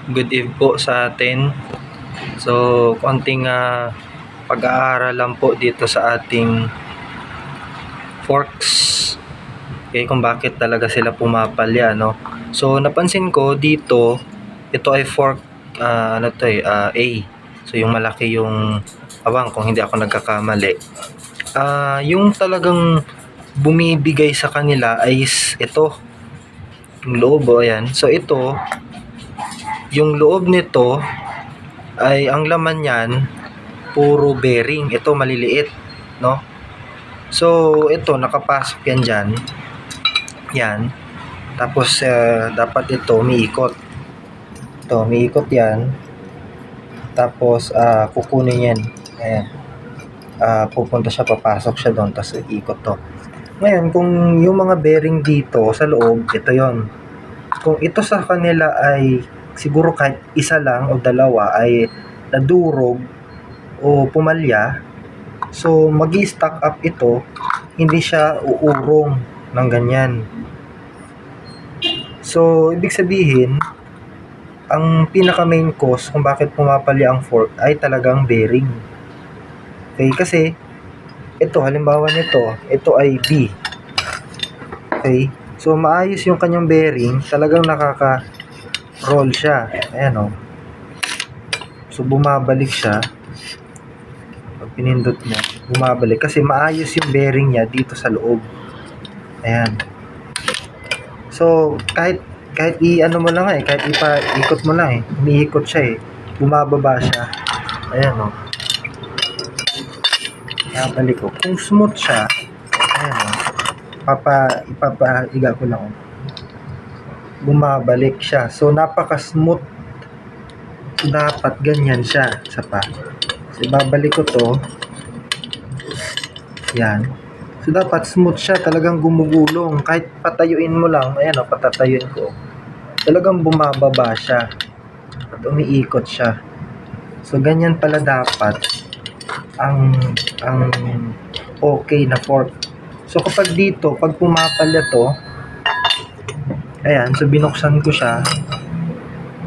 Good eve po sa atin. So, konting pag-aaral lang po dito sa ating forks. Okay, kung bakit talaga sila pumapalya, no? So, napansin ko dito, ito ay fork, A. So, yung malaki yung awang kung hindi ako nagkakamali. Yung talagang bumibigay sa kanila ay ito, yung loob, ayan. So, ito, yung loob nito ay ang laman niyan puro bearing. Ito maliliit, no? So ito nakapasok yan diyan. Yan. Tapos dapat ito umiikot. Ito umiikot yan. Tapos kukunin yan. Ayan. Pupunta siya, papasok siya doon, tapos iikot to. Ngayon, kung yung mga bearing dito sa loob, ito yon. Kung ito sa kanila ay siguro kahit isa lang o dalawa ay nadurog o pumalya, so magi-stack up ito, hindi siya uurong ng ganyan. So ibig sabihin, ang pinaka main cause kung bakit pumapalya ang fork ay talagang bearing. Okay, kasi ito halimbawa nito, ito ay B. Okay, so maayos yung kanyang bearing, talagang nakaka-roll siya. Ayan o. So bumabalik siya. Pag pinindot mo, bumabalik kasi maayos yung bearing niya dito sa loob. Ayan. So kahit i-ano mo lang kahit ipa-ikot mo lang umiikot siya bumababa siya. Ayan o. Balik ko. Kung smooth siya, ayan o. Ipapaiga ko lang. Bumabalik siya. So napaka-smooth. So, dapat ganyan siya. Isa pa. So ibabalik ko to. Yan. So dapat smooth siya. Talagang gumugulong. Kahit patayuin mo lang. Ayan o, patatayuin ko. Talagang bumababa siya. At umiikot siya. So ganyan pala dapat ang okay na fork. So kapag dito, pag pumapalya to, ayan, so binuksan ko siya.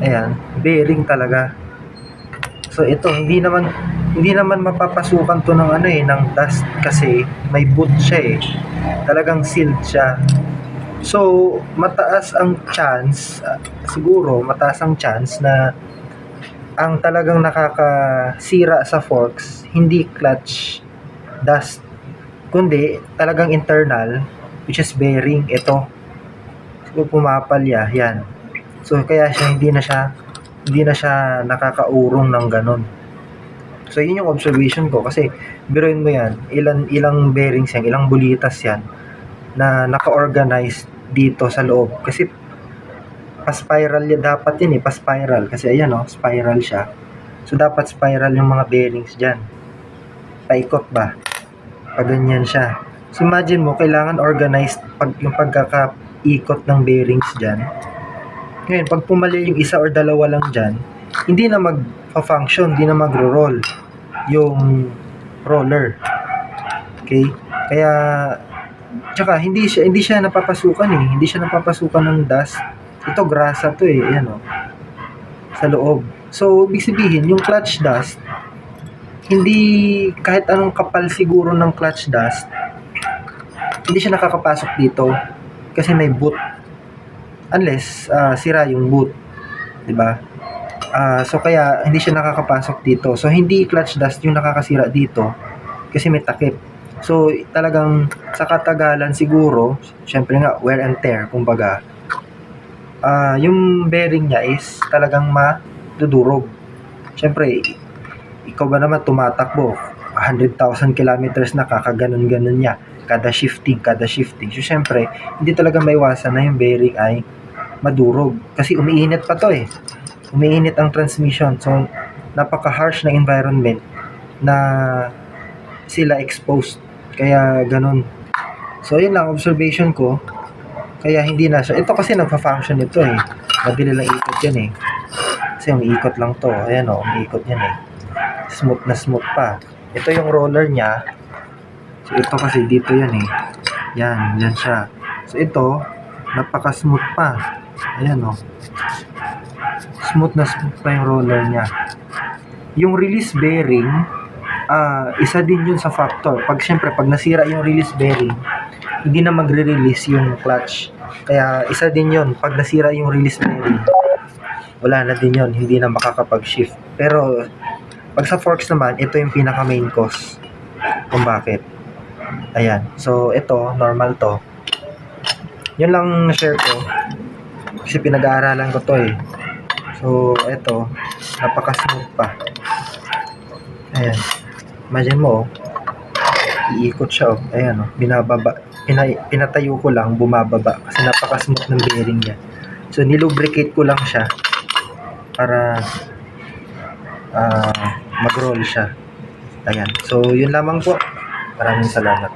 Ayan, bearing talaga. So ito, hindi naman mapapasukan to ng ng dust kasi may boot siya Talagang sealed siya. So mataas ang chance, siguro mataas ang chance na ang talagang nakakasira sa forks, hindi clutch dust, kundi talagang internal, which is bearing. Ito, so pumapalya yan. So kaya siya hindi na siya nakakaurong ng ganun. So yun yung observation ko, kasi biruin mo yan, ilang bearings yan, ilang bulitas yan na naka-organize dito sa loob, kasi pa-spiral yan dapat yun pa-spiral, kasi ayan spiral siya. So dapat spiral yung mga bearings dyan, paikot ba, pag ganyan siya. So imagine mo, kailangan organized yung pagkakaikot ng bearings dyan. Ngayon, pag pumali yung isa or dalawa lang dyan, hindi na mag-function, hindi na magro-roll yung roller. Okay? Kaya tsaka hindi siya napapasukan hindi siya napapasukan ng dust. Ito grasa to ayan sa loob. So ibig sabihin yung clutch dust, hindi, kahit anong kapal siguro ng clutch dust, hindi siya nakakapasok dito kasi may boot, unless sira yung boot, di ba? So kaya hindi siya nakakapasok dito. So hindi clutch dust yung nakakasira dito kasi may takip. So talagang sa katagalan siguro, syempre nga wear and tear, kumbaga, yung bearing niya is talagang madudurog. Syempre, ikaw ba naman tumatakbo 100,000 kilometers na, kakaganon-ganon niya kada shifting. So syempre, hindi talaga maiwasan na yung bearing ay madurog kasi umiinit pa to umiinit ang transmission. So napaka-harsh na environment na sila exposed, kaya ganun. So yun lang observation ko, kaya hindi na siya, ito kasi nagpa-function ito madali lang ikot yan kasi umiikot lang to, ayan umiikot yan smooth na smooth pa. Ito yung roller niya. So ito kasi dito yan yan siya. So ito napaka smooth pa, ayan Smooth na smooth pa yung roller niya. Yung release bearing, isa din yun sa factor. Pag nasira yung release bearing, hindi na magre-release yung clutch. Kaya isa din yun, pag nasira yung release bearing, wala na din yun, hindi na makakapag-shift. Pero pag sa forks naman, ito yung pinaka main cause kung bakit. Ayan, so ito, normal to. Yun lang share ko kasi pinag-aaralan ko to eh. So ito, napaka-smooth pa. Ayan, imagine mo iikot siya oh. Ayan oh, binababa. Pinatayo ko lang, bumababa kasi napaka-smooth ng bearing niya. So nilubricate ko lang siya para mag-roll siya. Ayan, so yun lamang po. Maraming salamat.